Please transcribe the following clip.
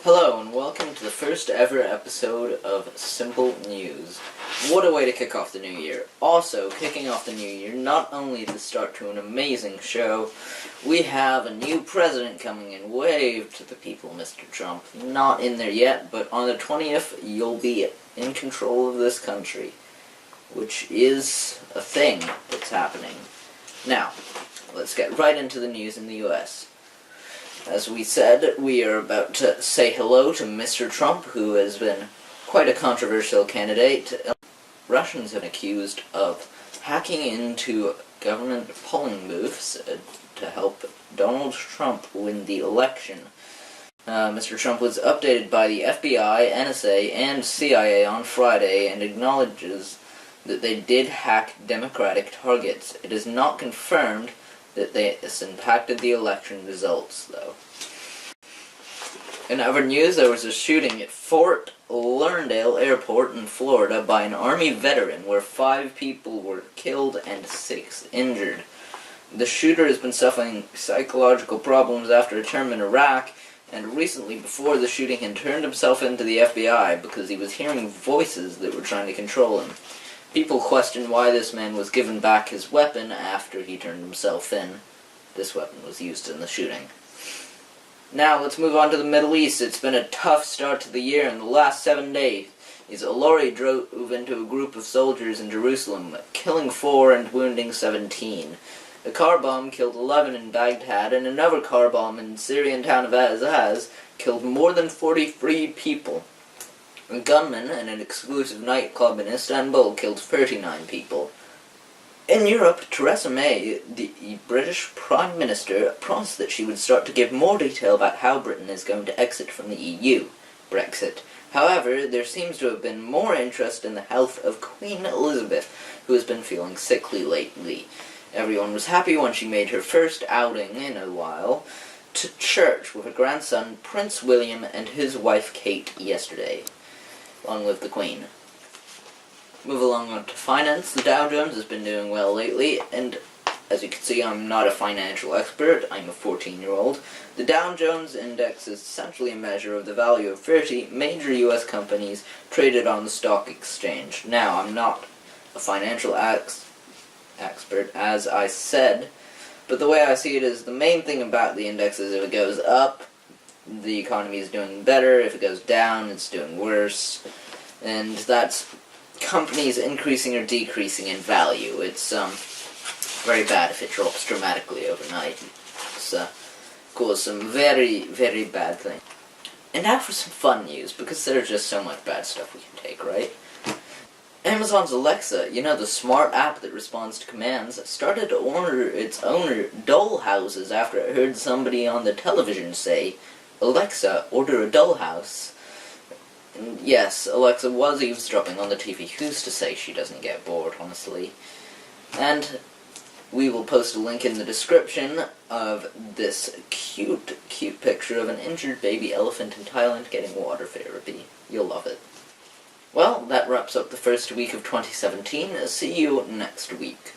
Hello and welcome to the first ever episode of Simple News. What a way to kick off the new year. Also, kicking off the new year, not only the start to an amazing show, we have a new president coming in. Wave to the people, Mr. Trump. Not in there yet, but on the 20th, you'll be in control of this country, which is a thing that's happening. Now, let's get right into the news in the U.S. As we said, we are about to say hello to Mr. Trump, who has been quite a controversial candidate. Russians have been accused of hacking into government polling booths to help Donald Trump win the election. Mr. Trump was updated by the FBI, NSA, and CIA on Friday and acknowledges that they did hack Democratic targets. It is not confirmed that this impacted the election results, though. In other news, there was a shooting at Fort Lauderdale Airport in Florida by an Army veteran where 5 people were killed and 6 injured. The shooter has been suffering psychological problems after a term in Iraq, and recently before the shooting had turned himself into the FBI because he was hearing voices that were trying to control him. People question why this man was given back his weapon after he turned himself in. This weapon was used in the shooting. Now, let's move on to the Middle East. It's been a tough start to the year. In the last 7 days, a lorry drove into a group of soldiers in Jerusalem, killing 4 and wounding 17. A car bomb killed 11 in Baghdad, and another car bomb in the Syrian town of Azaz killed more than 43 people. A gunman in an exclusive nightclub in Istanbul killed 39 people. In Europe, Theresa May, the British Prime Minister, promised that she would start to give more detail about how Britain is going to exit from the EU, Brexit. However, there seems to have been more interest in the health of Queen Elizabeth, who has been feeling sickly lately. Everyone was happy when she made her first outing in a while to church with her grandson Prince William and his wife Kate yesterday. Long live the Queen. Move along on to finance. The Dow Jones has been doing well lately, and as you can see, I'm not a financial expert. I'm a 14-year-old. The Dow Jones Index is essentially a measure of the value of 30 major U.S. companies traded on the stock exchange. Now, I'm not a financial expert, as I said, but the way I see it is the main thing about the index is if it goes up, the economy is doing better. If it goes down, it's doing worse. And that's companies increasing or decreasing in value. It's very bad if it drops dramatically overnight. It's cause some very, very bad things. And now for some fun news, because there's just so much bad stuff we can take, right? Amazon's Alexa, the smart app that responds to commands, started to order its owner dollhouses after it heard somebody on the television say, "Alexa, order a dollhouse." And yes, Alexa was eavesdropping on the TV. Who's to say she doesn't get bored, honestly? And we will post a link in the description of this cute picture of an injured baby elephant in Thailand getting water therapy. You'll love it. Well, that wraps up the first week of 2017. See you next week.